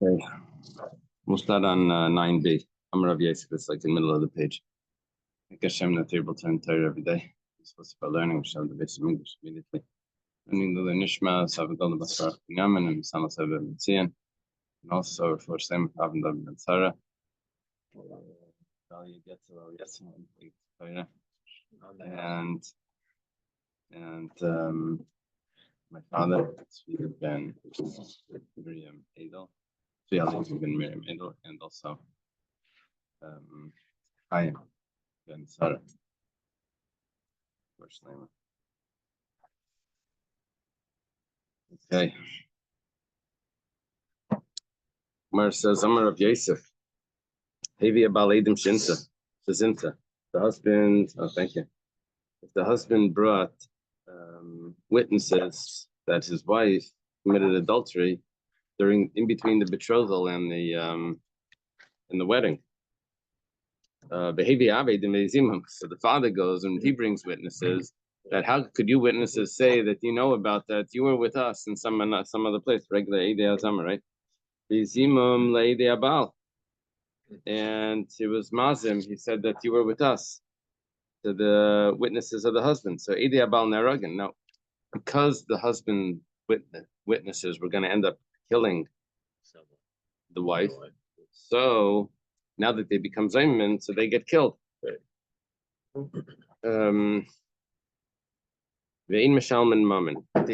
Okay. We'll start on 9b. I'm Rav Yosef. It's like the middle of the page. I guess I'm not able to enter every day. I'm supposed to be learning. We should have the basic English immediately. Learning the Nishma, Savadol, Basar, Yaman, and Sama Sabah, Mitzian. And also for same Avanda and Sarah. You get to and my father, Tzvi ben Miriam Edel. Tzvi ben Miriam Edel, and also Chaim ben Sarah. Okay. Mar says, Amar of Yosef. Hevi abal edim shinta. Shazinta. The husband, thank you. If the husband brought witnesses that his wife committed adultery in between the betrothal and the wedding. So the father goes and he brings witnesses that how could you witnesses say that you know about that you were with us in some other place, regular Eidei Azama, right? And it was Mazim, he said that you were with us, to the witnesses of the husband. So Eidei Abal Neragan. Now, because the husband witnesses were going to end up killing the wife, so now that they become Zayman, so they get killed. They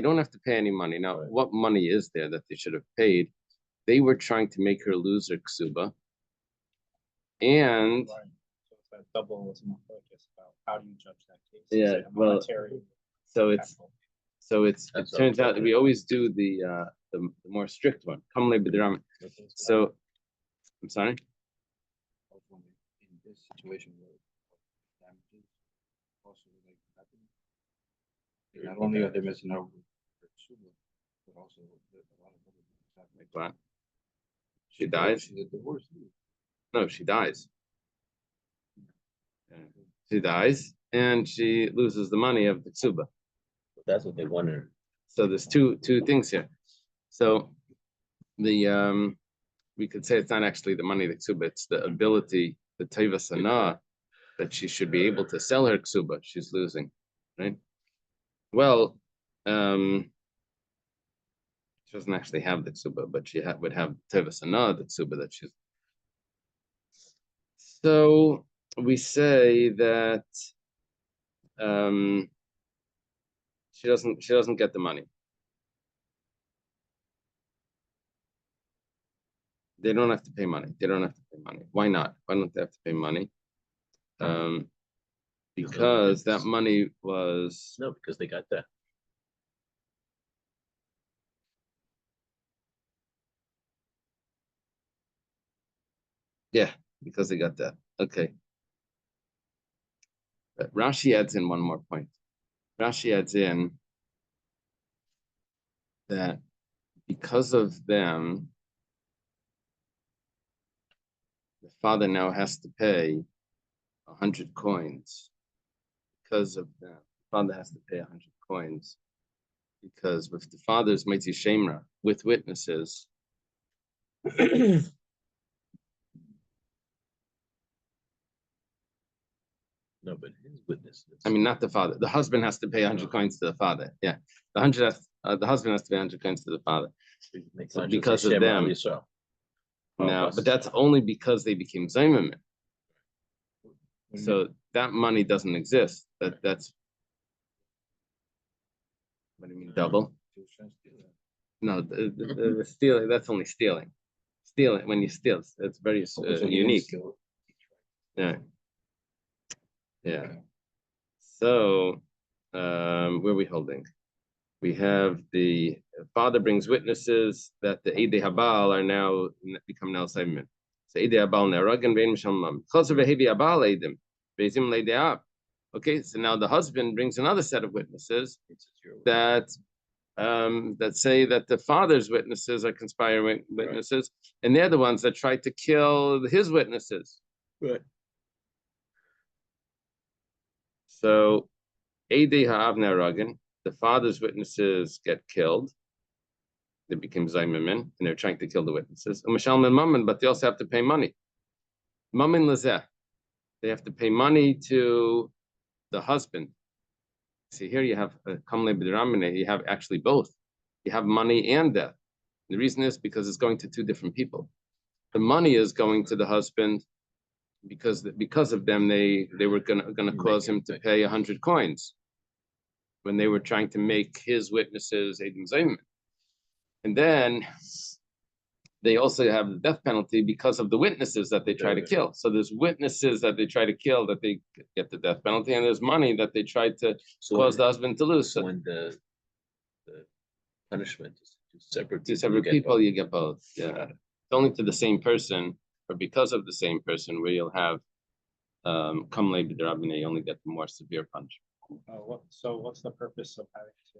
don't have to pay any money. Now, what money is there that they should have paid? They were trying to make her lose her ksuba. And so double was about how do you judge that case? Yeah, well, it turns out that we always do the more strict one. So I'm sorry. In this situation, damages also not only are they missing out, but also a lot of other like what? She dies. She's a divorce. No, she dies. She dies, and she loses the money of the ksuba. That's what they wanted. So there's two things here. So the we could say it's not actually the money of the ksuba, it's the ability, the teva sana, that she should be able to sell her ksuba. She's losing, right? Well, she doesn't actually have the ksuba, but she would have teva sana, the ksuba that she's. So we say that she doesn't get the money. They don't have to pay money. Why not? Why don't they have to pay money? Because that money was because they got that. Yeah, because they got that. Okay. But Rashi adds in one more point. Rashi adds in that because of them, the father now has to pay 100 coins. Because of them, the father has to pay 100 coins. Because with the father's Mitzi Shemra, with witnesses, no, but his witnesses. I mean, not the father. The husband has to pay 100 coins to the father. Yeah, the husband has to pay 100 coins to the father. So because of them. Now, but that's only because they became Zayman. So that money doesn't exist. That's what do you mean double? No, the stealing. That's only stealing. Stealing when you steal, it's very unique. Yeah. Yeah. So, where are we holding? We have the father brings witnesses that the Eidei Habal are now become now Simon. So Eidei Habal Neragan Vein Mishamam. Chaser Vehevi Habal Eidim. Bezim Leideab. Okay, so now the husband brings another set of witnesses that say that the father's witnesses are conspiring witnesses, and they're the ones that tried to kill his witnesses. Right. So Eidei Ha'av Neragan. The father's witnesses get killed, They became Zaymimin, and they're trying to kill the witnesses. But they also have to pay money. Mamin lazeh. They have to pay money to the husband. See, here you have you have actually both. You have money and death. The reason is because it's going to two different people. The money is going to the husband because of them they were gonna cause him to pay 100 coins when they were trying to make his witnesses Eidim Zayim. And then they also have the death penalty because of the witnesses that they try to kill. So there's witnesses that they try to kill that they get the death penalty, and there's money that they try to cause the husband to lose. So when the punishment is two separate people, you get both. Yeah, it's only to the same person, or because of the same person, where you'll have kamle b'derabine, you only get the more severe punishment. So what's the purpose of having to,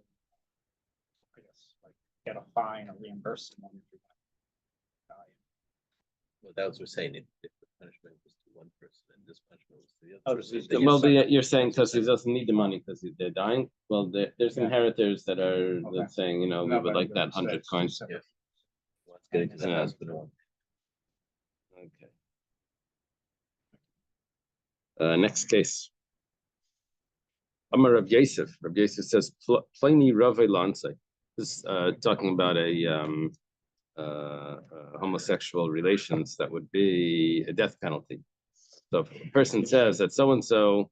I guess, like get a fine or reimburse someone if you're gonna die? Well, that was we're saying if the punishment was to one person and this punishment was to the Oh, other. so person, Well, you're saying because he doesn't need the money because they're dying. Well, there's inheritors that are saying, we would like that 100 coins. Yeah. One's getting to the Yeah. husband. Okay. Next case. Amar Rav Yosef. Rav Yosef says, "Pliny Rave Lansei." This is talking about a homosexual relations that would be a death penalty. So if a person says that so and so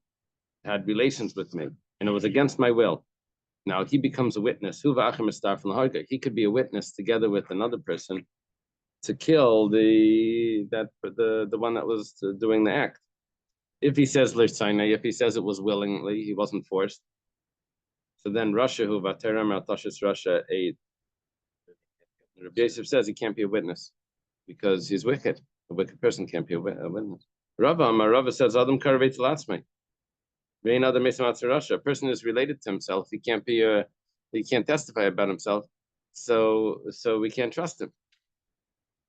had relations with me and it was against my will, now he becomes a witness. He could be a witness together with another person to kill the one that was doing the act. If he says if he says it was willingly, he wasn't forced. So then Russia, who Russia aid. Rabbi Yosef says he can't be a witness because he's wicked. A wicked person can't be a witness. Rava says Adam Karavet Latzmei. A person is related to himself. He can't testify about himself. So we can't trust him.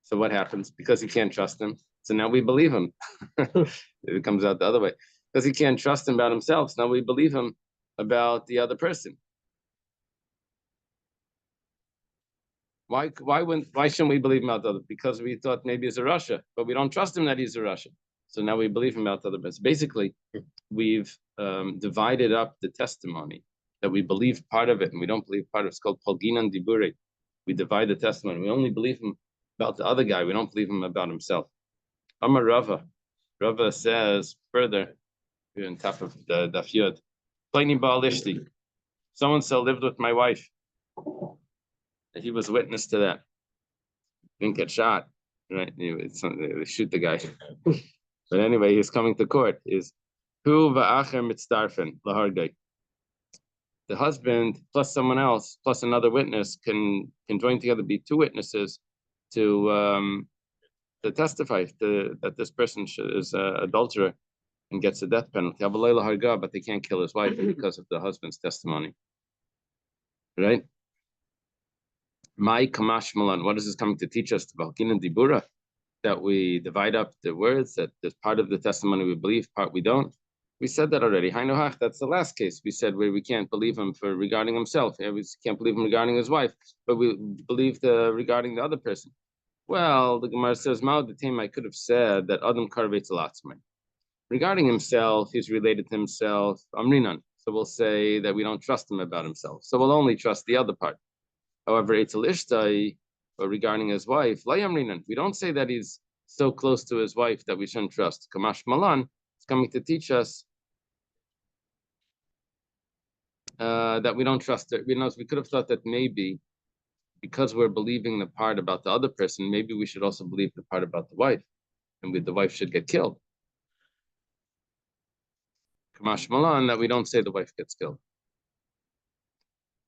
So what happens? Because he can't trust him, so now we believe him. It comes out the other way. Because he can't trust him about himself, so now we believe him about the other person. Why shouldn't we believe him about the other? Because we thought maybe he's a Russia, but we don't trust him that he's a Russia. So now we believe him about the other person. Basically, we've divided up the testimony that we believe part of it and we don't believe part of it. It's called Polginan Dibure. We divide the testimony. We only believe him about the other guy. We don't believe him about himself. Amar Rava. Rava says further, here on top of the Daf Yod, Pliny Baalishti. So-and-so lived with my wife. He was witness to that. Didn't get shot, right? They shoot the guy. But anyway, he's coming to court. Is Hu va'acher mitzdarfen lahargay. The husband plus someone else plus another witness can join together, be two witnesses to testify that this person is an adulterer and gets a death penalty. But they can't kill his wife because of the husband's testimony. Right? My Kamash Malan, what is this coming to teach us about Ginan Dibura? That we divide up the words, that there's part of the testimony we believe, part we don't. We said that already. Hainohach, that's the last case. We said where we can't believe him for regarding himself. Yeah, we can't believe him regarding his wife, but we believe regarding the other person. Well, the Gemara says, Mao the team I could have said that Adam Karvetz Latzman. Regarding himself, he's related to himself, Amrinan. So we'll say that we don't trust him about himself. So we'll only trust the other part. However, Eitzel Ishtai, regarding his wife, Layamrinan, we don't say that he's so close to his wife that we shouldn't trust. Kamash Malan is coming to teach us that we don't trust it. We could have thought that maybe because we're believing the part about the other person, maybe we should also believe the part about the wife, and the wife should get killed. Kamash Malan, that we don't say the wife gets killed.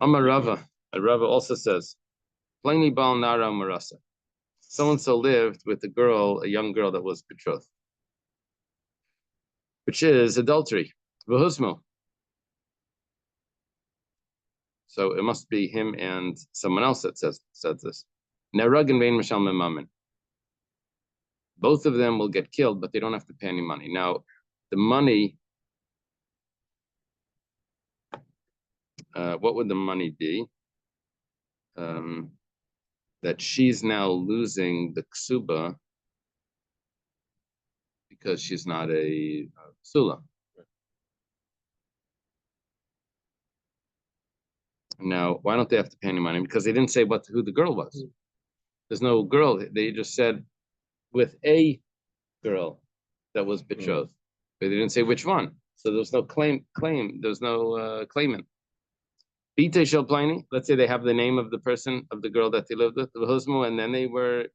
Amar Rava also says, Pliny Bal Nara Marasa. So-and-so lived with a young girl that was betrothed, which is adultery. V'husmo. So it must be him and someone else that says this. Neragin vein mashal memamin. Both of them will get killed, but they don't have to pay any money. Now, the money, what would the money be? that she's now losing the ksuba because she's not a psula. Now, why don't they have to pay any money? Because they didn't say who the girl was. There's no girl. They just said with a girl that was betrothed, but they didn't say which one. So there's no claim. There's no claimant. Bite shel pliny. Let's say they have the name of the person of the girl that they lived with, and then they became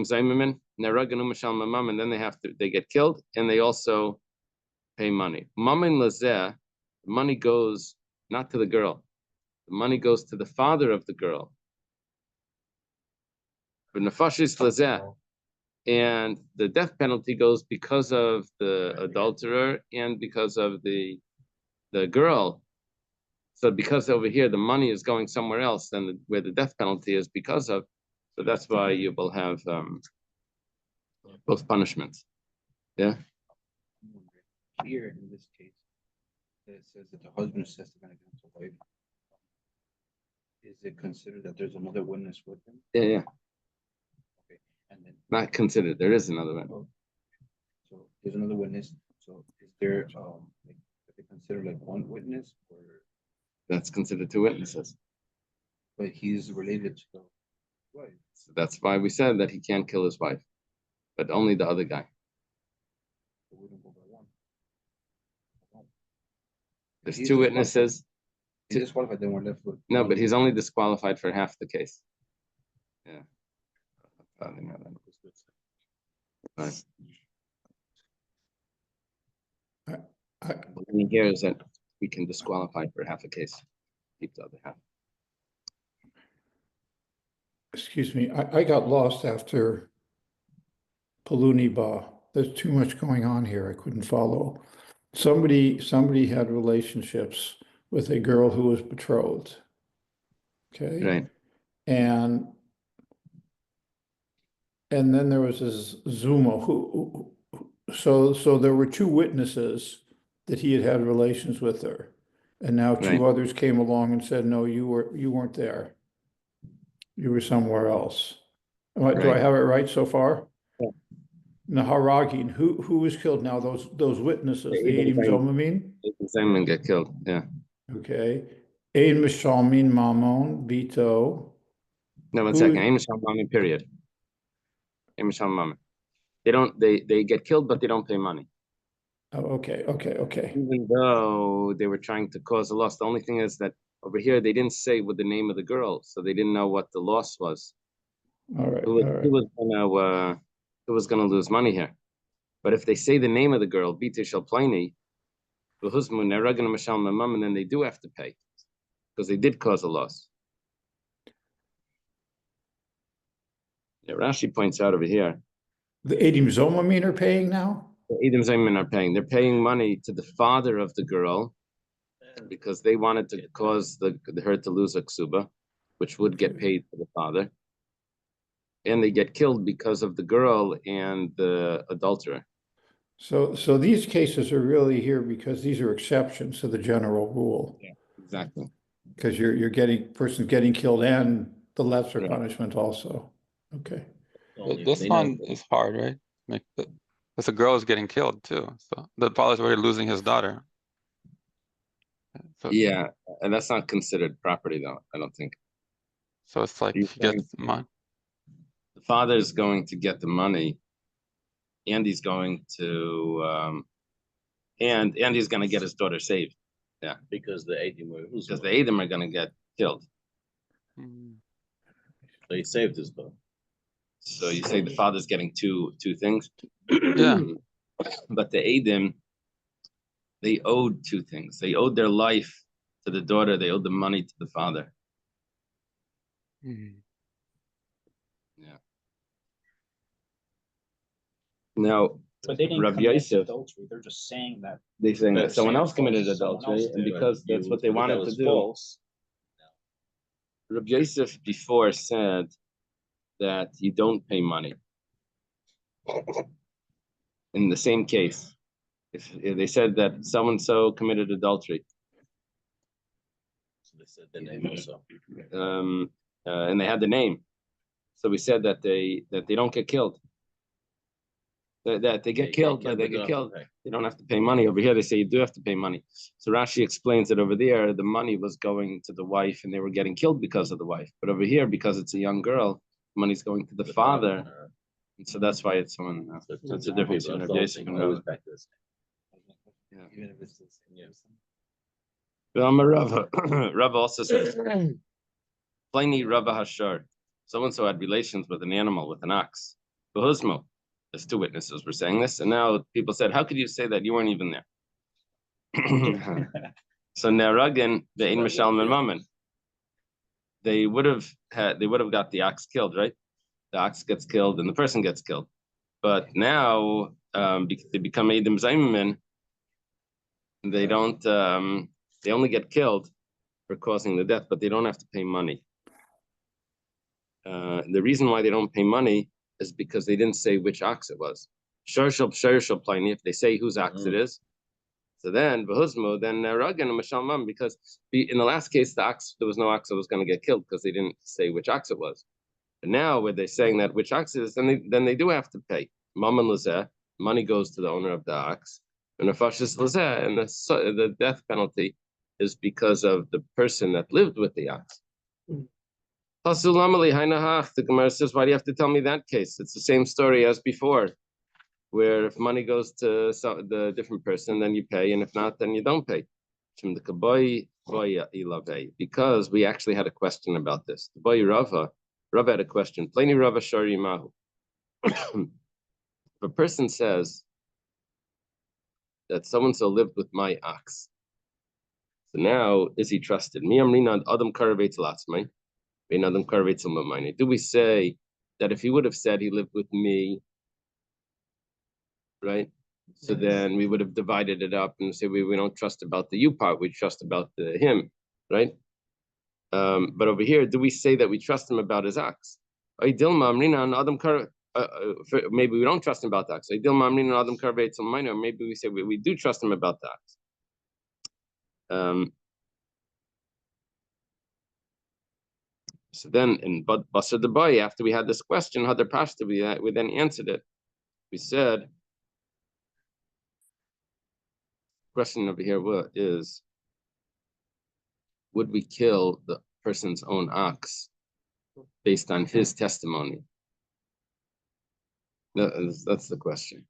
zaymimin. And then they get killed, and they also pay money. Mamin lazeh. The money goes not to the girl. The money goes to the father of the girl. But nefashis lazeh. And the death penalty goes because of the adulterer and because of the girl. So because over here the money is going somewhere else than where the death penalty is because of. So that's why you will have both punishments. Yeah. Here in this case, it says that the husband is testifying against the wife. Is it considered that there's another witness with him? Yeah. Okay, and then Not considered. There is another one. so there's another witness. So is there like they consider like one witness, or That's considered two witnesses. but he's related to the wife? So that's why we said that he can't kill his wife, but only the other guy. So we don't go by one. There's He's two disqualified. witnesses. He's disqualified. Then we're left with No, one but he's witness. only disqualified for half the case. Yeah. Right. The thing here is that we can disqualify for half a case, keep the other half. Excuse me, I got lost after Paluni Ba. There's too much going on here. I couldn't follow. Somebody had relationships with a girl who was betrothed. Okay. Right. And then there was this Zuma so there were two witnesses that he had relations with her. And now two Right. others came along and said, no, you weren't there. You were somewhere else. Do I Right. have it right so far? Yeah. Naharagin, who was killed now? Those witnesses, the Edim Zomamim? Simon get killed. Yeah. Okay. Ein Mishalmin Mamon, Bito. No, one Who- second. Amish Hamami, period. Amish Hamami. They get killed, but they don't pay money. Oh, okay. Even though they were trying to cause a loss. The only thing is that over here they didn't say what the name of the girl, so they didn't know what the loss was. All right. Who was gonna lose money here? But if they say the name of the girl, Bite Shel Pliny, and then they do have to pay because they did cause a loss. Yeah, Rashi points out over here. The Edim Zomamim are paying now? The Edom Zayman are paying. They're paying money to the father of the girl because they wanted to cause her to lose a ksuba, which would get paid to the father. And they get killed because of the girl and the adulterer. So these cases are really here because these are exceptions to the general rule. Yeah, exactly. Because you're getting person's getting killed and the lesser Right. punishment also. Okay. Only if This they one know. is hard, right? Like because the girl is getting killed too. So the father's already losing his daughter. So Yeah, and that's not considered property though, I don't think. so it's like He's he gets money. The father's going to get the money, and he's going to and he's going to get his daughter saved. Yeah, Because the 18 were who's because the Edom are going to get killed. Mm. so he saved his daughter. So you say the father's getting two things. Yeah. But the Edom, they owed two things. They owed their life to the daughter. They owed the money to the father. Mm. Yeah. Now, But they didn't Rabbi commit Yosef, adultery. They're just saying that. they saying They're that someone saying else committed someone adultery, else and did. because that's what they But if that wanted to was do. false, Rabbi Yosef before said that you don't pay money in the same case. If they said that so-and-so committed adultery, they said the name also. And they had the name. So we said that they don't get killed. That they get killed, but they get killed. You don't have to pay money. Over here, they say you do have to pay money. So Rashi explains that over there, the money was going to the wife and they were getting killed because of the wife. But over here, because it's a young girl, money's going to the father. And so that's why it's someone. That's the difference in Rav Yosef and Rav. Back to this. Yeah. Even if it's the same, yes. Rav also says, Pliny Rava Hashar. So-and-so had relations with an animal, with an ox. Behuzmo. There's two witnesses were saying this, and now people said, how could you say that? You weren't even there. So Neragin, the Ein Mashal Mammon, they would have got the ox killed, right? The ox gets killed and the person gets killed. But now they become Eidim Zaymimin, they don't they only get killed for causing the death, but they don't have to pay money. The reason why they don't pay money is because they didn't say which ox it was. If they say whose ox it is, so then Behuzmo, then Ragan and Mashalmam, because in the last case, the ox, there was no ox that was going to get killed because they didn't say which ox it was. But now, where they're saying that which ox it is, then they do have to pay. Mammon Lazeh, money goes to the owner of the ox, and Nefashis Lazeh, and the death penalty is because of the person that lived with the ox. The Gemara says, why do you have to tell me that case? It's the same story as before, where if money goes to the different person, then you pay, and if not, then you don't pay. Because we actually had a question about this. The boy Rava had a question. Plaini Rava Shari Mahu. If a person says that so-and-so lived with my ox, so now is he trusted? Do we say that if he would have said he lived with me, right? So then we would have divided it up and say we don't trust about the you part, we trust about the him, right? But over here, do we say that we trust him about his ox? Maybe we don't trust him about the ox. Maybe we say we do trust him about the ox. So then in Basar the Boy, after we had this question, Hadar Pashta, we then answered it. We said, question over here is, would we kill the person's own ox based on his testimony? That's the question.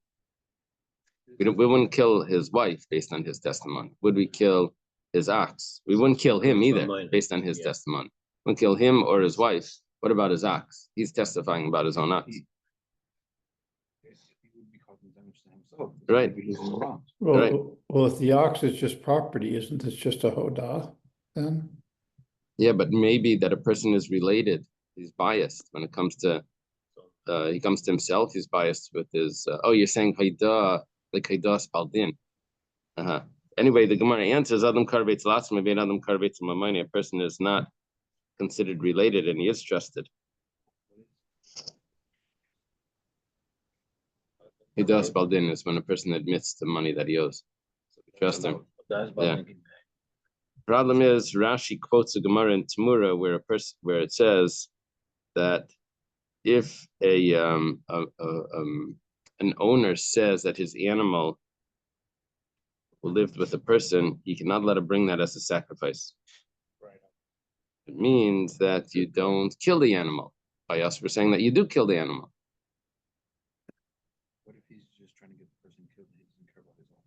We wouldn't kill his wife based on his testimony. Would we kill his ox? We wouldn't kill him either based on his testimony. We wouldn't kill him or his wife. What about his ox? He's testifying about his own ox. Right. Well, if the ox is just property, isn't this just a hodah then? Yeah, but maybe that a person is related. He's biased when it comes to, he comes to himself, he's biased with his, you're saying haidah, like haidah spaldin. Anyway, the Gemara answers, Adam karvetz latzma, vein Adam karvetz mamani. A person is not considered related and he is trusted. Haidah spaldin is when a person admits the money that he owes. So we trust him. Yeah. Problem is, Rashi quotes a Gemara in Tamura where it says that if an owner says that his animal lived with a person, he cannot let him bring that as a sacrifice. Right. It means that you don't kill the animal. By us, we're saying that you do kill the animal. What if he's just trying to get the person killed and he doesn't care about his own?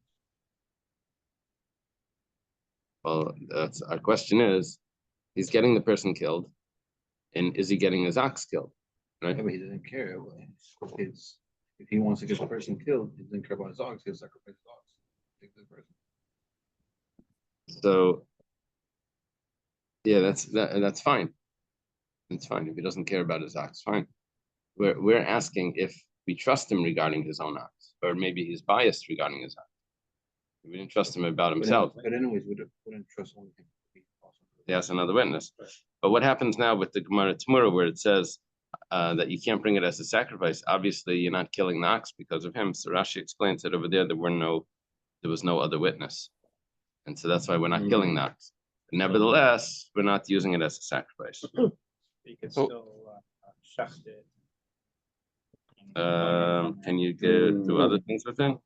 Well, that's our question is, he's getting the person killed, and is he getting his ox killed? Right? Yeah, but he doesn't care. If he wants to get the person killed, he doesn't care about his ox, he'll sacrifice his ox. Take the person. So, yeah, that's fine. It's fine if he doesn't care about his ox. Fine. We're asking if we trust him regarding his own ox, or maybe he's biased regarding his ox. We didn't trust him about himself. But anyways, we wouldn't trust only him. Yes, another witness. But what happens now with the Gemara Tamura where it says that you can't bring it as a sacrifice? Obviously, you're not killing the ox because of him. So Rashi explains that over there there was no other witness, and so that's why we're not killing the ox. Nevertheless, we're not using it as a sacrifice. You could Oh. still shecht it. Can you do other things with it?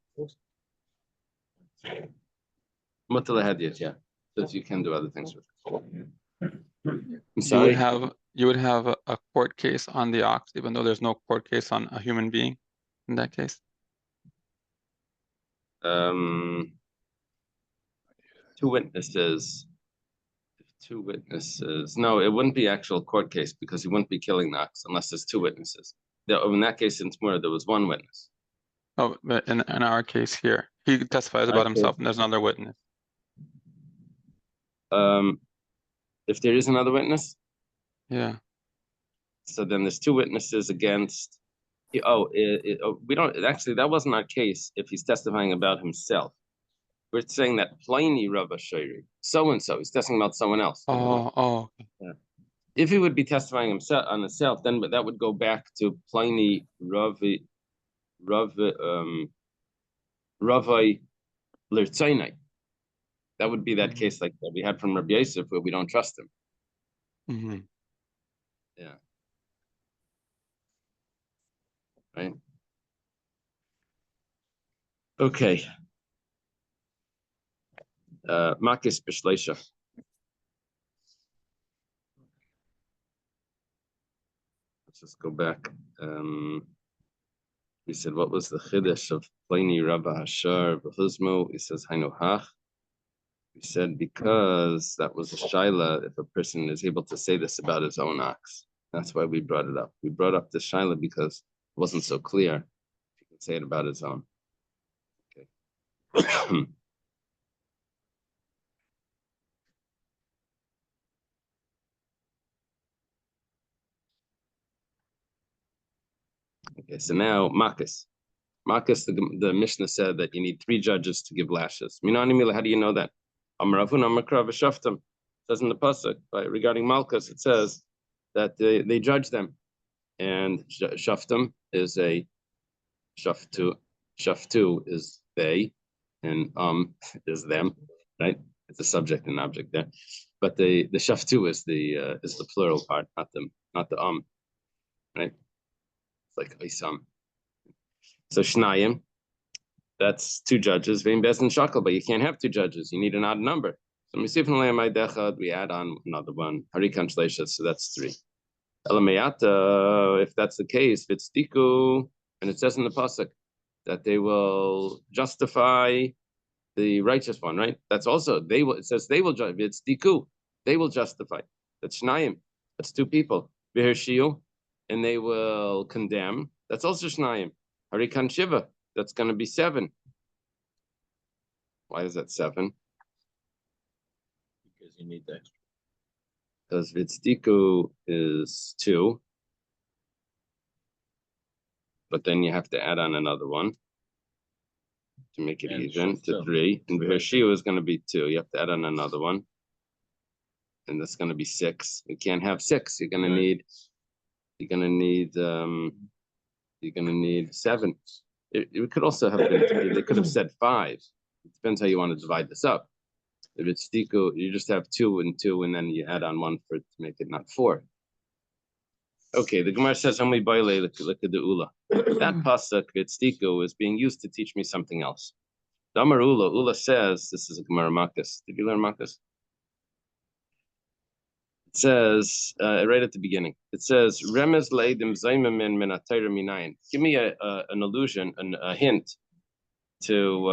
Mutal hadiyat, yeah. Says you can do other things with it. I'm You sorry. would have a court case on the ox, even though there's no court case on a human being in that case. Two witnesses. Two witnesses. No, it wouldn't be actual court case because he wouldn't be killing the ox unless there's two witnesses. In that case, in Tmura, there was one witness. Oh, but in our case here, he testifies about himself and there's another witness. If there is another witness, Yeah. so then there's two witnesses against. We don't actually. That wasn't our case. If he's testifying about himself, we're saying that Pliny Rabba Shayri, so and so, he's testifying about someone else. Oh. Yeah. If he would be testifying himself on himself, then that would go back to Pliny Ravi Lertzainai. That would be that case like that we had from Rabbi Yosef where we don't trust him. Mm-hmm. Yeah. Right. Okay. Makis Bishleisha. Let's just go back. We said, what was the chiddush of Pliny Rabba Hashar B'chuzmo? He says, Hainu Hach. We said, because that was a shaila, if a person is able to say this about his own ox. That's why we brought it up. We brought up the shaila because it wasn't so clear. He can say it about his own. Okay. Okay, so now Makis. Makis, the Mishnah said that you need 3 judges to give lashes. How do you know that? It says in the pasuk regarding Malchus, it says that they judge them, and shaftum is a shaftu is they, and is them, right? It's a subject and object there, but the shaftu is the plural part, not the right? It's like isam. So shnayim, that's 2 judges. Vein bezin shakal, but you can't have 2 judges. You need an odd number. So we add on another one. Harikan shleisha, so that's 3. Elamayata, if that's the case, vitstiku, and it says in the pasuk that they will justify the righteous one, right? That's also they will. It says they will judge. Vitstiku, they will justify. That's shnayim. That's 2 people. V'hirshiu, and they will condemn. That's also shnayim. Harikan shiva, that's going to be 7. Why is that 7? Because you need the extra. Because Vitstiku is 2, but then you have to add on another one to make it even to 3. And Bershiu is going to be 2. You have to add on another one, and that's going to be 6. You can't have 6. You're going to need 7. It could also have been. They could have said 5. It depends how you want to divide this up. If it's tiku, you just have 2 and 2, and then you add on 1 to make it not 4. Okay, the Gemara says, "Hamli baile look at the ula." That pasuk, it's tiku, is being used to teach me something else. Damar ula. Ula says, this is a Gemara Makkas. Did you learn Makkas? It says right at the beginning. It says, "Remez leidim zaymamin min atayra minayin." Give me an allusion, a hint to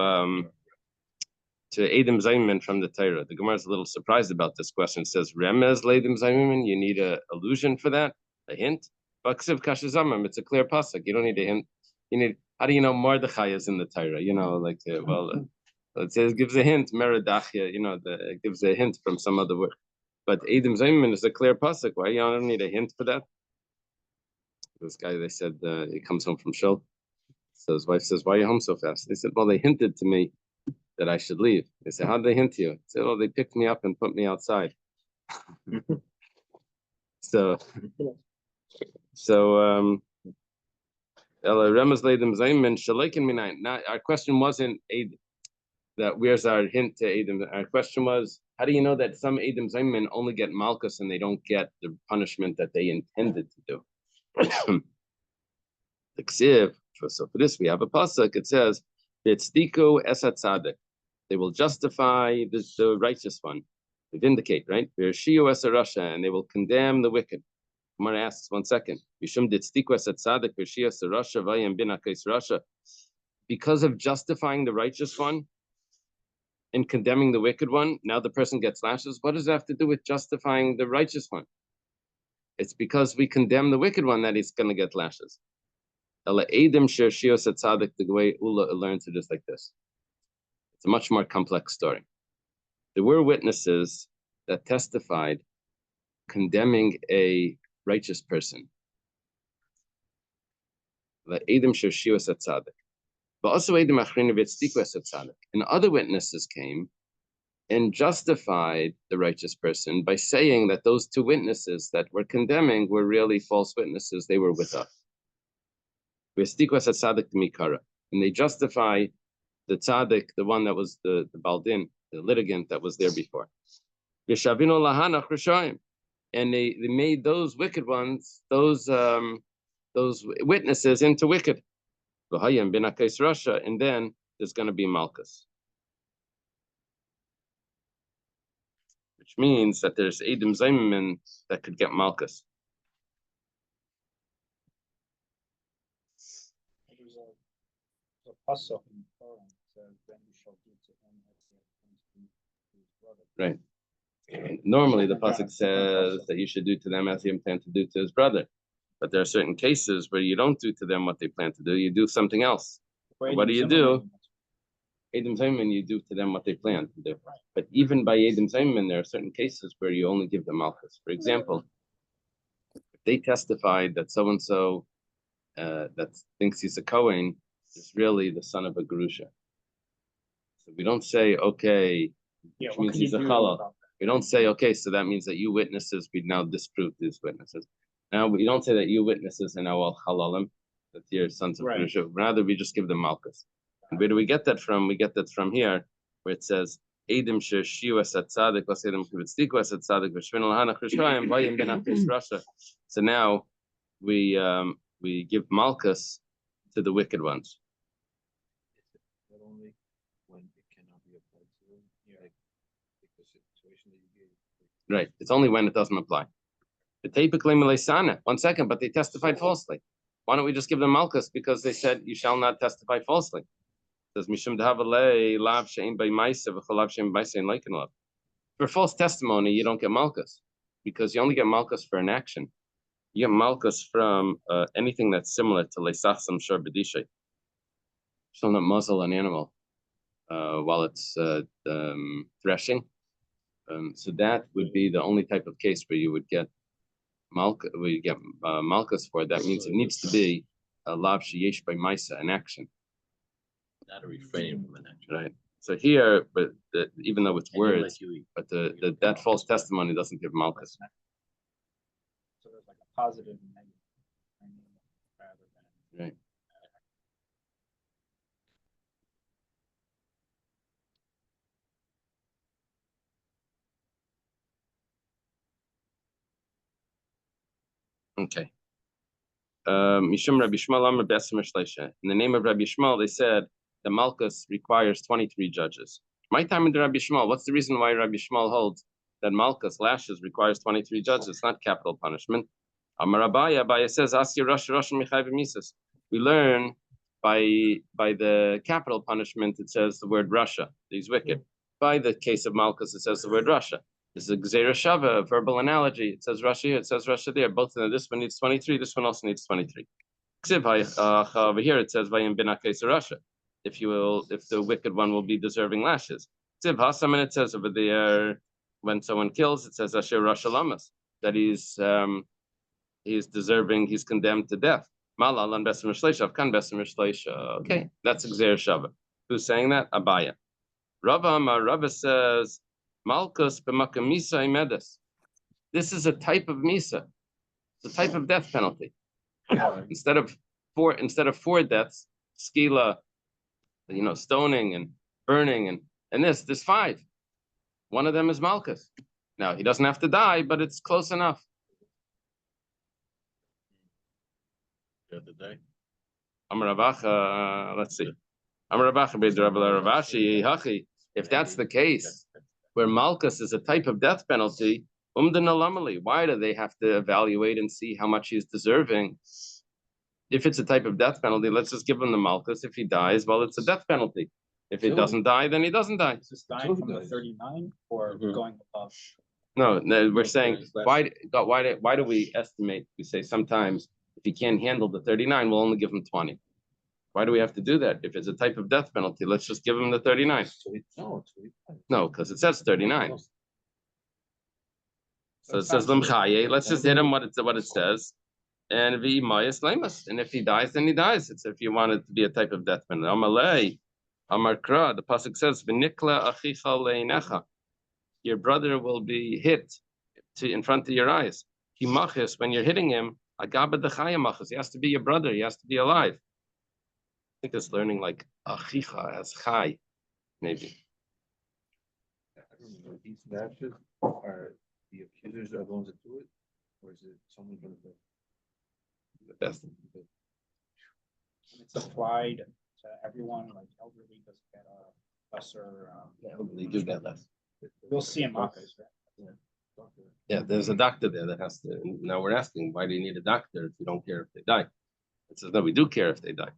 Edim Zaymin from the Torah. The Gemara is a little surprised about this question. It says, Remez Leidim Zaymin, you need an allusion for that, a hint. Baksiv Kashazamim, it's a clear pasuk. You don't need a hint. You need, how do you know Mordechai is in the Torah? It says, gives a hint, Meredachia, it gives a hint from some other word. But Edim Zaymin is a clear pasuk. Why you don't need a hint for that? This guy, they said, he comes home from Shul. So his wife says, why are you home so fast? They said, well, they hinted to me that I should leave. They said, how did they hint to you? I said, oh, they picked me up and put me outside. So now our question wasn't that where's our hint to Adam. Our question was, How do you know that some Edom Zayman only get Malkus and they don't get the punishment that they intended to do? The Ksiv, so for this we have a pasuk. It says, "V'tzdiku esat tzaddik." They will justify the righteous one, they vindicate, right? V'rshiu es rasha, and they will condemn the wicked. Gemara asks, 1 second. Mishum d'tzdiku esat tzaddik v'rshiu es rasha v'yam bin hakos rasha. Because of justifying the righteous one and condemning the wicked one, now the person gets lashes. What does that have to do with justifying the righteous one? It's because we condemn the wicked one that he's going to get lashes. The way Ula learns it is like this. It's a much more complex story. There were witnesses that testified condemning a righteous person. And other witnesses came and justified the righteous person by saying that those two witnesses that were condemning were really false witnesses. They were with us. And they justify the tzaddik, the one that was the baldin, the litigant that was there before. And they made those wicked ones, those witnesses into wicked. And then there's going to be Malkus. Which means that there's Edom Zayman that could get Malkus. There's a pasuk in the Torah that says, "Then you shall do to him as he has done to his brother." Right. Normally the pasuk says that you should do to them as he intended to do to his brother. But there are certain cases where you don't do to them what they plan to do. You do something else. What do you do? Edom Zayman, you do to them what they plan to do. But even by Edom Zayman, there are certain cases where you only give them Malchus. For example, if they testified that so-and-so that thinks he's a Kohen is really the son of a Gerusha. So we don't say, okay, which means he's a Chalal. We don't say, okay, so that means that you witnesses, we now disprove these witnesses. Now, we don't say that you witnesses are now all Halalim, that you're sons of Gerusha. Rather, we just give them Malchus. And where do we get that from? We get that from here, where it says, Edim Shiu Asat Tzadik, Vasedim Kivitstiku Asat Tzadik, Vashvin Lahana Krishayim, Vayim Ben Akis Rasha. So now we give Malchus to the wicked ones. Not only when it cannot be applied to them, like the situation that you gave. Right. It's only when it doesn't apply. The typically Malaysiana. 1 second, but they testified falsely. Why don't we just give them Malchus? Because they said, you shall not testify falsely. It says, Mishum Dahavalei, Lav Shein by Maisa, V'chalav Shein by Sein Laikin Lav. For false testimony, you don't get Malchus, because you only get Malchus for an action. You get Malchus from anything that's similar to Leisachsam Shor B'dishay. Shall not muzzle an animal while it's threshing. So that would be the only type of case where you would get Malchus for it. That means it needs to be a Lav Sheyesh by Maisa, an action. Not a refraining from an action. Right. So here, but even though it's And you'll words, let you- but that false testimony doesn't give Malchus. So there's like a positive and negative. Rather than Right. Okay. Mishum Rabbi Shmuel Amar Besim Shleisha. In the name of Rabbi Shmuel, they said that Malchus requires 23 judges. My time in the Rabbi Shmuel, what's the reason why Rabbi Shmuel holds that Malchus lashes requires 23 judges? It's not capital punishment. Amar Abaya says, Asya Rosh Michai V'Mises. We learn by the capital punishment, it says the word Russia, he's wicked. By the case of Malchus, it says the word Russia. This is a Gzeira Shava, a verbal analogy. It says Russia here, it says Russia there. Both this one needs 23, this one also needs 23. Over here it says Vayim bin Akes Russia. If the wicked one will be deserving lashes. And it says over there, when someone kills, it says Asher Russia Lamas, that he's deserving, he's condemned to death. Malal Besim Shleisha, Kan Besim Shleisha. Okay, that's a Gzeira Shava. Who's saying that? Abaya. Rava says, Malchus b'makam misa imedes. This is a type of misa. It's a type of death penalty. Instead of four deaths, skila, stoning and burning, and there's 5. One of them is Malchus. Now, he doesn't have to die, but it's close enough. The other day. Amar Ravacha, let's see. Amar Ravacha b'Rabbi Ravashi Hachi. If that's the case, where Malchus is a type of death penalty, why do they have to evaluate and see how much he's deserving? If it's a type of death penalty, let's just give him the Malchus. If he dies, well, it's a death penalty. If he doesn't die, then he doesn't die. Is this dying from the 39 or going above? No, we're saying, why do we estimate? We say sometimes if he can't handle the 39, we'll only give him 20. Why do we have to do that? If it's a type of death penalty, let's just give him the 39. No, because it says 39. So it says Limchaye. Let's just hit him what it says. And and if he dies, then he dies. It's if you want it to be a type of death penalty. Amalei, Amarkra, the pasuk says, V'nikla achicha leinecha. Your brother will be hit in front of your eyes. He machis, when you're hitting him, agaba dechaya machis. He has to be your brother. He has to be alive. I think it's learning like achicha as chai, maybe. These lashes are the accusers are the ones that do it, or is it someone from the Best. It's applied to everyone, like elderly doesn't get a lesser. They do get less. We'll see in Marcus, right? Yeah, there's a doctor there that has to. Now we're asking, why do you need a doctor if you don't care if they die? It says, no, we do care if they die.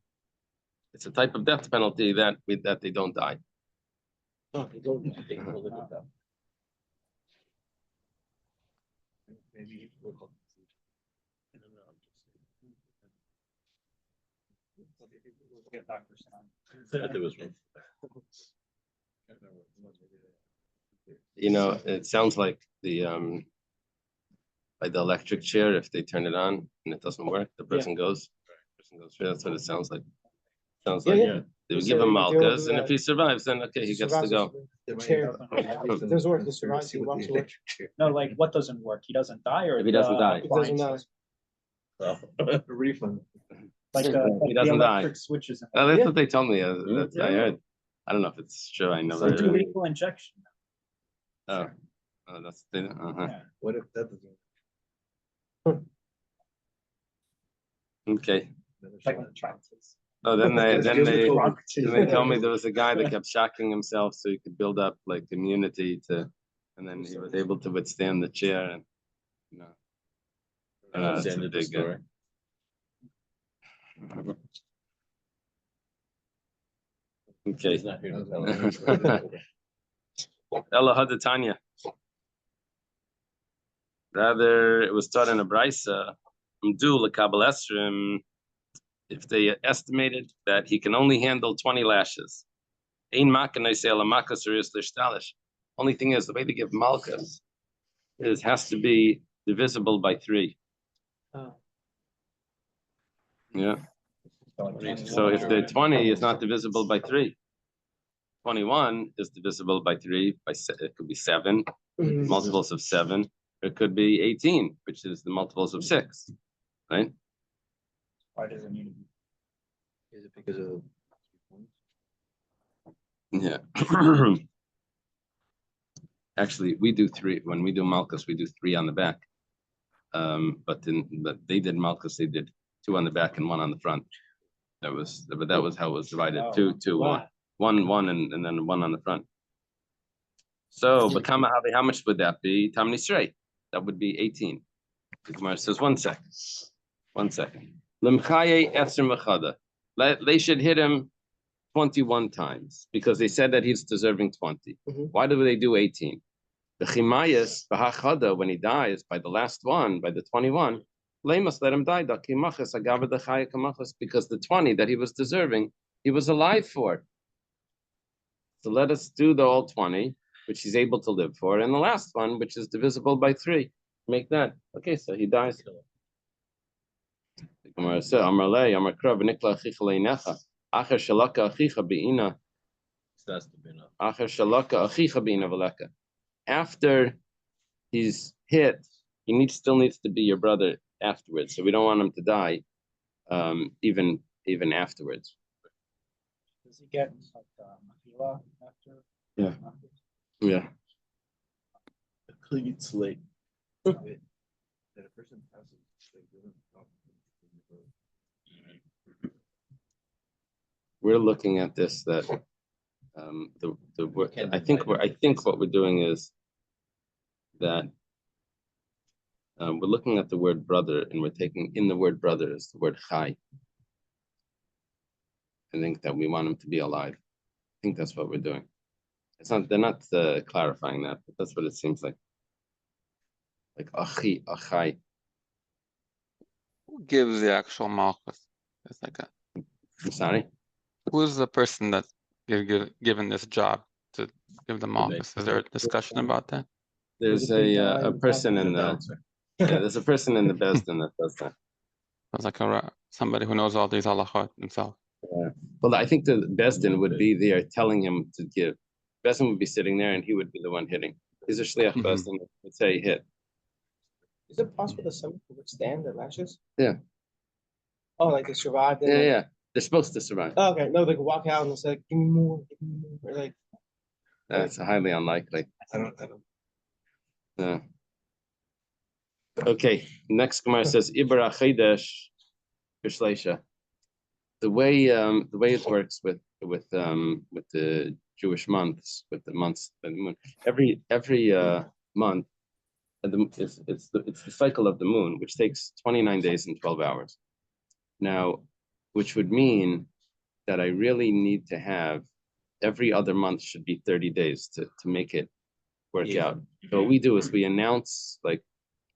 It's a type of death penalty that they don't die. No, they don't. They will live with them. maybe I don't know, I'm just Get Dr. Stein. saying. There was one. You know, it sounds like the by the electric chair. If they turn it on and it doesn't work, the person goes. That's what it sounds like. Sounds like they would give him Malchus, and if he survives, then okay, he gets to go. The chair. If it doesn't work, he survives, he walks away. No, like what doesn't work? He doesn't die, or If he doesn't die. It doesn't die. refund. Like He the doesn't die. electric switches. In Oh, the that's what they told me. That's, I heard. I don't know if it's true. I never. It's a lethal injection. Oh, that's the. Yeah. What if that doesn't? Okay. Like when the tractors. Oh, then they They tell me there was a guy that kept shocking himself so he could build up like immunity to, and then he was able to withstand the chair and, you know. That's the It's end a of the big, story. Okay. He's not here to tell us. Ella Hadatanya. Rather, it was taught in a brisa. If they estimated that he can only handle 20 lashes. Only thing is, the way they give malchus has to be divisible by 3. Yeah. So if the 20 is not divisible by 3, 21 is divisible by 3. It could be 7 multiples of 7. Or it could be 18, which is the multiples of 6, right? Why does it need to be? Is it because of? Yeah. Actually, we do 3 when we do malchus. We do 3 on the back. But they did malchus. They did 2 on the back and 1 on the front. That was how it was divided. Oh, 2, wow. 1, and then 1 on the front. So, how much would that be? Tam Nisrei. That would be 18. The Gemara says, 1 second. 1 second. Limchaye Esrim Mechada. They should hit him 21 times because they said that he's deserving 20. Why do they do 18? The Chimayas, Bahachada, when he dies by the last one, by the 21, they must let him die. Because the 20 that he was deserving, he was alive for. So let us do the all 20, which he's able to live for, and the last one, which is divisible by 3. Make that. Okay, so he dies. The Gemara says, Amar Lei, Amar Krav, Nikla Achicha Leinecha, Acher Shalaka Achicha Be'ina, That's the bin of. Acher Shalaka Achicha Be'ina Veleka. After he's hit, he still needs to be your brother afterwards. So we don't want him to die, even afterwards. Does he get like Mahila after? Yeah. Yeah. Clean slate. That a person passes, they don't stop. We're looking at this that I think what we're doing is that we're looking at the word brother and we're taking in the word brother is the word chai. I think that we want him to be alive. I think that's what we're doing. It's not, they're not clarifying that, but that's what it seems like. Like achi, achai. Who gives the actual malchus? It's like a, I'm sorry. who is the person that given this job to give the malchus? Is there a discussion about that? There's There's a big guy a in person the in the there's a person in the Bezdin that does that. It's like somebody who knows all these halachot himself. Well, I think the Bezdin would be there telling him to give. Bezdin would be sitting there and he would be the one hitting. He's a shliach Bezdin that would say hit. Is it possible that someone could withstand the lashes? Yeah. Oh, like they survived it? Yeah, like- yeah. They're supposed to survive. Oh, okay, no, they could walk out and it's like, give me more, give me more. Or like, That's highly unlikely. I don't. Yeah. Okay. Next Gemara says Ibra Chedesh Bishleisha. The way it works with the Jewish months, with the months, the moon, every month, it's the cycle of the moon, which takes 29 days and 12 hours. Now, which would mean that I really need to have every other month should be 30 days to make it work out. So what we do is we announce like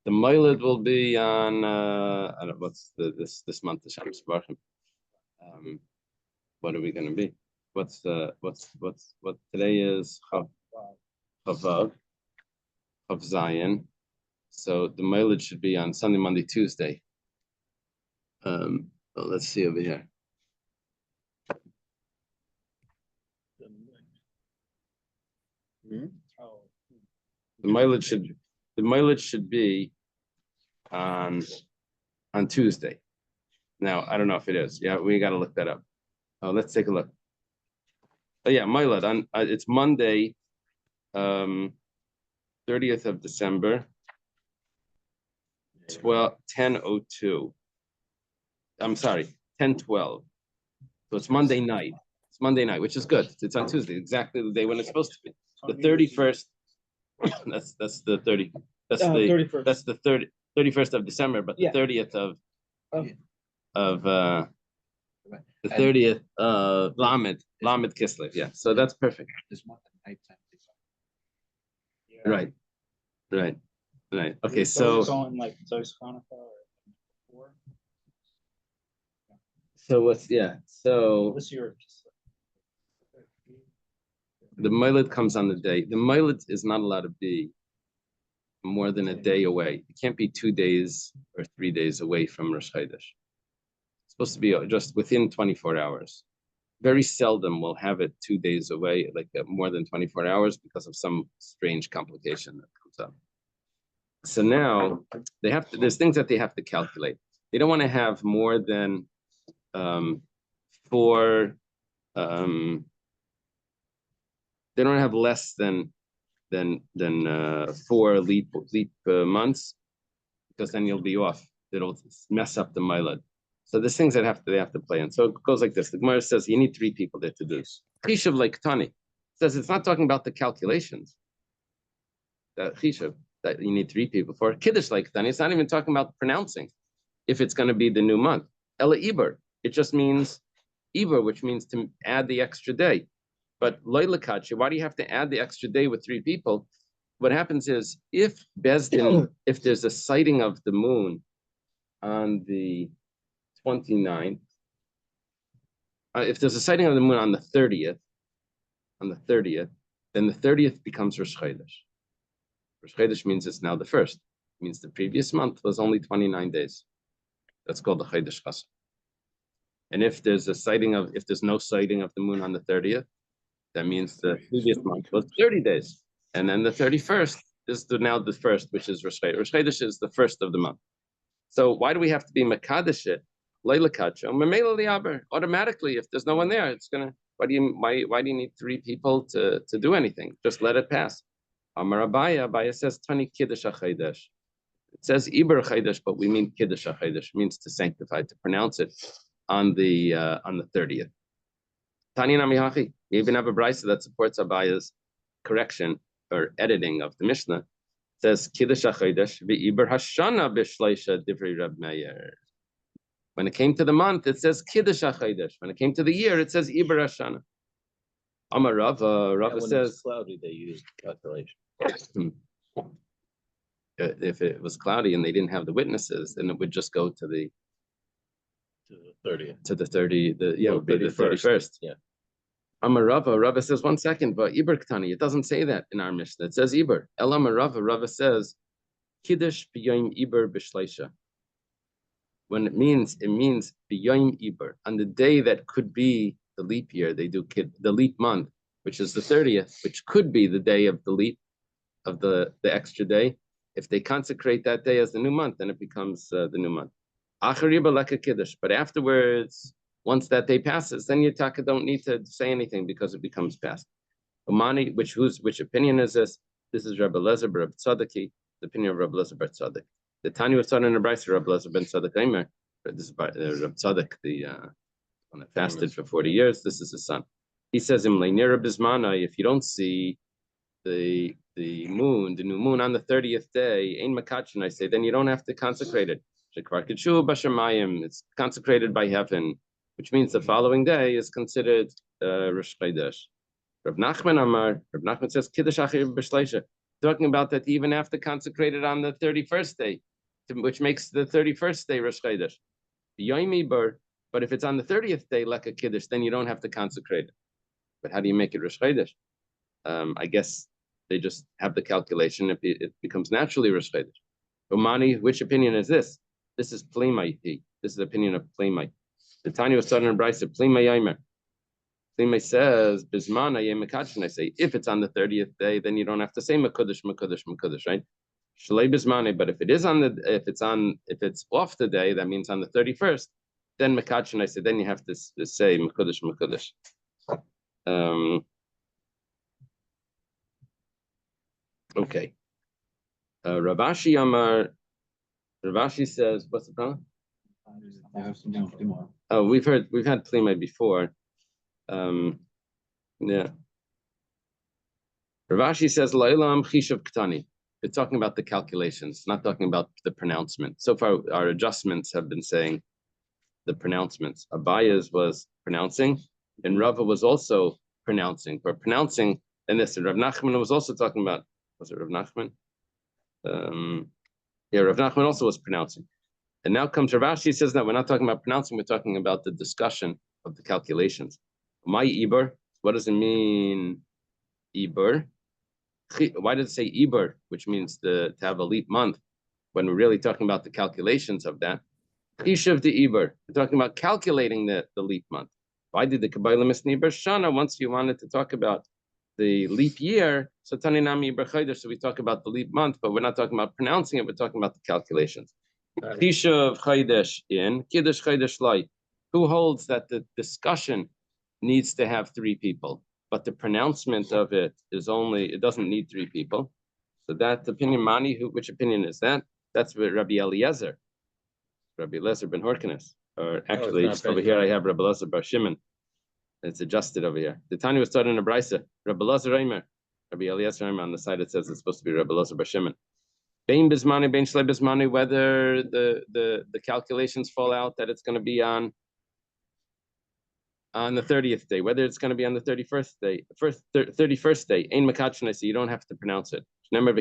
the Moiled will be on I don't know what's this month the Shams Barchim. What are we going to be? What today is Chavav Zion. So the mileage should be on Sunday, Monday, Tuesday. Let's see over here. Oh, The mileage should be on Tuesday. Now I don't know if it is. Yeah, we got to look that up. Let's take a look. Oh yeah, mileage on it's Monday, 30th of December, 10:02. I'm sorry, 10:12. So it's Monday night. It's Monday night, which is good. It's on Tuesday, exactly the day when it's supposed to be. The 31st. That's the 30. That's the 31st. That's the 31st of December, but the Yeah. 30th of the And- 30th of Lamed Kislev. Yeah, so that's perfect. This month at nighttime. yeah. Right. Okay, It's so going like Zeus Hanukkah or before. so This year. the Moiled comes on the day. The Moiled is not allowed to be more than a day away. It can't be 2 days or 3 days away from Rosh Chodesh. It's supposed to be just within 24 hours. Very seldom we'll have it 2 days away, like more than 24 hours because of some strange complication that comes up. So now they have to, there's things that they have to calculate. They don't want to have more than four, they don't have less than 4 leap months, because then you'll be off. It'll mess up the milad. So there's things that they have to play in. So it goes like this. The Gemara says you need 3 people there to do this. Chishav like Tani says it's not talking about the calculations. That Chishav that you need 3 people for. Kiddush like Tani, it's not even talking about pronouncing if it's going to be the new month. Ela Iber, it just means Iber, which means to add the extra day. But Loila Kachi, why do you have to add the extra day with 3 people? What happens is if Bezdin, if there's a sighting of the moon on the 29th, if there's a sighting of the moon on the 30th, then the 30th becomes Rosh Chodesh. Rosh Chodesh means it's now the 1st. It means the previous month was only 29 days. That's called the Chodesh Chasam. And if there's no sighting of the moon on the 30th, that means the previous month was 30 days. And then the 31st is now the 1st, which is Rosh Chodesh. Rosh Chodesh is the 1st of the month. So why do we have to be Mekadesh it? Leila Kacha, Mamela Liaber. Automatically, if there's no one there, it's gonna. Why do you need 3 people to do anything? Just let it pass. Amar Abaya says Tani Kiddush HaChaydesh. It says Iber Chaydesh, but we mean Kiddush HaChaydesh, means to sanctify, to pronounce it on the 30th. Tani Namihachi. You even have a brisa that supports Abaya's correction or editing of the Mishnah. It says Kiddush HaChaydesh v'Iber Hashana b'Shleisha Divrei Reb Meir. When it came to the month, it says Kiddush HaChaydesh. When it came to the year, it says Iber Hashana. Amar Rava When says, it was cloudy, they used calculation. if it was cloudy and they didn't have the witnesses, then it would just go to the 30th. to the 30, the Well, 31st. Yeah. Amar Rava says 1 second, but Iber Ktani, it doesn't say that in our Mishnah. It says Iber. El Amar Rava says Kiddush b'yoyim Iber b'shleisha. When it means b'yoyim Iber, on the day that could be the leap year, they do the leap month, which is the 30th, which could be the day of the leap of the extra day. If they consecrate that day as the new month, then it becomes the new month. But afterwards, once that day passes, then you don't need to say anything because it becomes past. Umani, which opinion is this? This is Rabbi Lezer bar Tzadiki, the opinion of Rabbi Lezer bar Tzadik. The Tanya was taught in the Brisa, Rabbi Lezer ben Tzadik Eimer. This is Rabbi Tzadik, the one that fasted for 40 years. This is his son. He says, if you don't see the new moon on the 30th day, ein makachin, I say, then you don't have to consecrate it. It's consecrated by heaven, which means the following day is considered Rosh Chodesh. Rav Nachman says Kiddush Achir b'Shleisha, talking about that even after consecrated on the 31st day, which makes the 31st day Rosh Chodesh. But if it's on the 30th day, like a Kiddush, then you don't have to consecrate it. But how do you make it Rosh Chodesh? I guess they just have the calculation. It becomes naturally Rosh Chodesh. Umani, which opinion is this? This is Plimai. This is the opinion of Plimai. The Tanya was starting in Brisa. Plimai Yaimer. Plimai says, Bismana Yemekachin. I say, if it's on the 30th day, then you don't have to say Makudish, right? Shalei Bismane. But if it's off the day, that means on the 31st, then Makachin. I say, then you have to say Makudish. Okay. Ravashi says, what's the problem? I have some down tomorrow. Oh, we've had Plimai before. Yeah. Ravashi says, La'ilam Chishav Ktani. We're talking about the calculations, not talking about the pronouncement. So far, our adjustments have been saying the pronouncements. Abaya's was pronouncing, and Rava was also pronouncing. But pronouncing, and this, Rav Nachman was also talking about, was it Rav Nachman? Yeah, Rav Nachman also was pronouncing. And now comes Ravashi, says that we're not talking about pronouncing, we're talking about the discussion of the calculations. My Iber, what does it mean, Iber? Why does it say Iber, which means to have a leap month, when we're really talking about the calculations of that? Chishav de Iber, we're talking about calculating the leap month. Why did the Kabbalah miss Iber Shana? Once you wanted to talk about the leap year, so Taninami Iber Chodesh, so we talk about the leap month, but we're not talking about pronouncing it, we're talking about the calculations. Chishav Chodesh in, Kiddush Chodesh Lai. Who holds that the discussion needs to have 3 people, but the pronouncement of it it doesn't need 3 people? So that opinion, Mani, which opinion is that? That's with Rabbi Eliezer ben Horkenes. Or actually, just over here, I have Rabbi Eliezer bar Shimon. It's adjusted over here. The Tanya was started in a brisa. Rabbi Eliezer Eimer. Rabbi Eliezer Eimer, on the side it says it's supposed to be Rabbi Eliezer bar Shimon. Bein Bismani, Bein Shlei Bismani, whether the calculations fall out that it's going to be on the 30th day, whether it's going to be on the 31st day, 31st day, Ein Makachin, I say you don't have to pronounce it. You have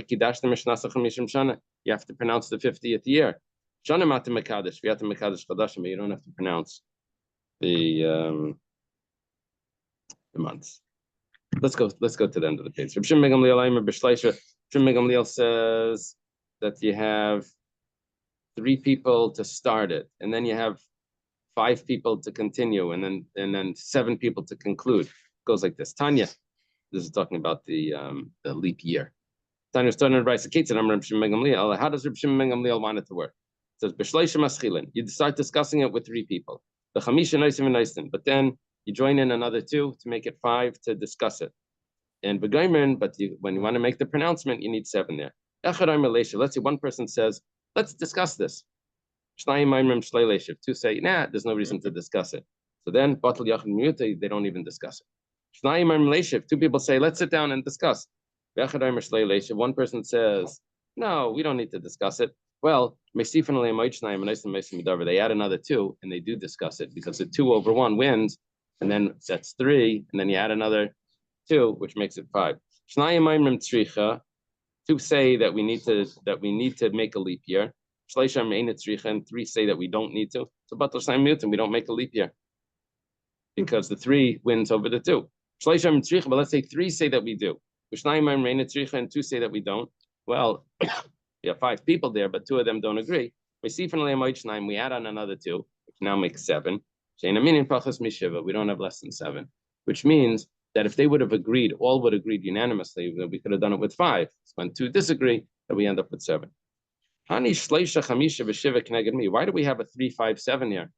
to pronounce the 50th year. Shana Mata Makadesh, Viata Makadesh Chadashim, but you don't have to pronounce the months. Let's go to the end of the page. Reb Shimon ben Gamliel says that you have 3 people to start it, and then you have 5 people to continue, and then 7 people to conclude. It goes like this. Tanya, this is talking about the leap year. Tanya started to write the Ketzad Reb Shimon ben Gamliel. How does Reb Shimon ben Gamliel want it to work? It says B'shleisha maschilin. You start discussing it with 3 people. The chamisha noisim and noisim, but then you join in another 2 to make it 5 to discuss it. And Begaimer, but when you want to make the pronouncement, you need 7 there. Echad Omer Leisha. Let's say one person says, let's discuss this. Shnayim Oimrim Shlei Leisha. 2 say, nah, there's no reason to discuss it. So then, Batal Yachid Miyuta, they don't even discuss it. Shnayim Oimrim Leisha. 2 people say, let's sit down and discuss. Echad Omer Shlei Leisha. One person says, no, we don't need to discuss it. Well, they add another 2 and they do discuss it because the 2 over 1 wins, and then that's 3, and then you add another 2, which makes it 5. 2 say that we need to make a leap year. And 3 say that we don't need to. So and we don't make a leap year because the 3 wins over the 2. But let's say 3 say that we do. And 2 say that we don't. Well, you have 5 people there, but 2 of them don't agree. We add on another 2, which now makes 7. We don't have less than 7, which means that if they would have agreed, all would agreed unanimously, that we could have done it with 5. So when 2 disagree, then we end up with 7. Why do we have a 3, 5, 7 here?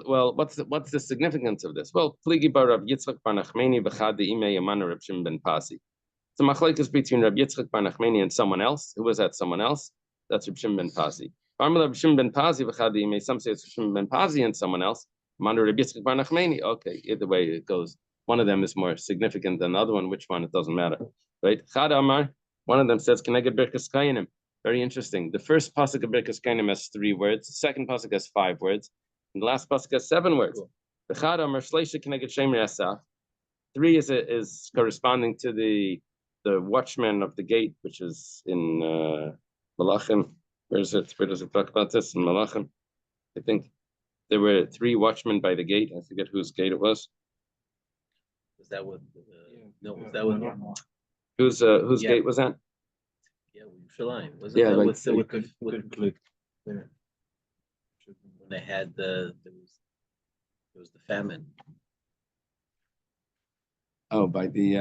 Well, what's the significance of this? Well, Pligi bar Rav Yitzchak bar Nachmani v'chad de'imei Yamana Reb Shimon ben Pasi. It's a machlekes between Reb Yitzchak bar Nachmani and someone else. Who was that someone else? That's Reb Shimon ben Pasi. Reb Shimon ben Pasi v'chad de'imei. Some say it's Reb Shimon ben Pasi and someone else. Yamana Reb Yitzchak bar Nachmani. Okay, either way it goes. One of them is more significant than the other one. Which one? It doesn't matter, right? Chad Amar. One of them says, "Keneged Birkas Kainim." Very interesting. The first pasuk of Birkas Kainim has 3 words. The second pasuk has 5 words. And the last pasuk has 7 words. The Chad Amar Shleisha Keneged Shemer Asaf. 3 is corresponding to the watchman of the gate, which is in Malachim. Where is it? Where does it talk about this in Malachim? I think there were 3 watchmen by the gate. I forget whose gate it was. Was that what? No, was that what? Whose Yeah. gate was that? Yeah, Yerushalayim. Was Yeah, that like- when they had there was the famine. Oh, by the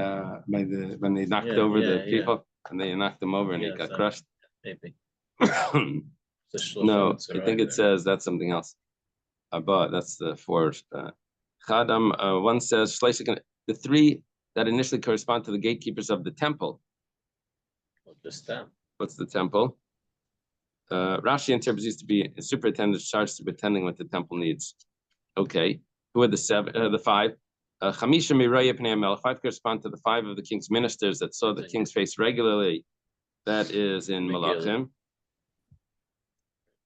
when they knocked over the yeah. people and they knocked them over and he Yeah, got so- crushed. Maybe. No, I think it says that's something else. But that's the 4. Chadam, one says the 3 that initially correspond to the gatekeepers of the temple. Just that. What's the temple? Rashi interprets these to be superintendents charged with attending what the temple needs. Okay, who are the 5? Chamisha Miraya Pnei HaMelech. 5 correspond to the 5 of the king's ministers that saw the king's face regularly. That is in Megillah. Malachim.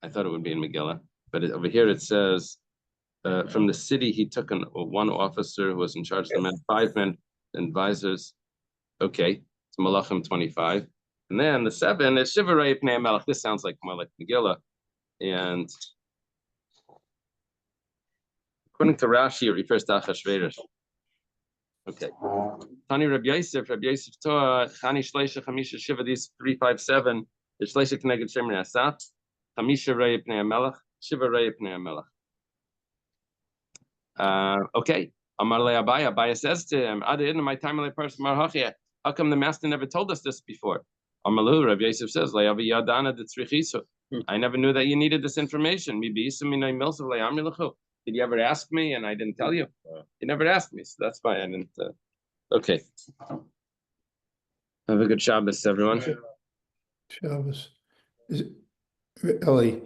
I thought it would be in Megillah, but over here it says, from the city he took 1 officer who was in charge of the men, 5 men, advisors. Okay, it's Malachim 25. And then the 7 is Shivarei Pnei HaMelech. This sounds like more like Megillah. And according to Rashi, it refers to Achashverosh. Okay. Tani Reb Yosef Torah, Chani Shleisha Chamisha Shiva, these 3, 5, 7, the Shleisha Keneged Shemer Asaf, Chamisha Rei Pnei HaMelech, Shiva Rei Pnei HaMelech. Okay. Amar Le Abaya says to him, Ada in my time of person Marhachia, how come the master never told us this before? Amalu, Reb Yosef says, I never knew that you needed this information. Did you ever ask me and I didn't tell you? You never asked me, so that's why I didn't. Okay. Have a good Shabbos, everyone. Shabbos. Ellie,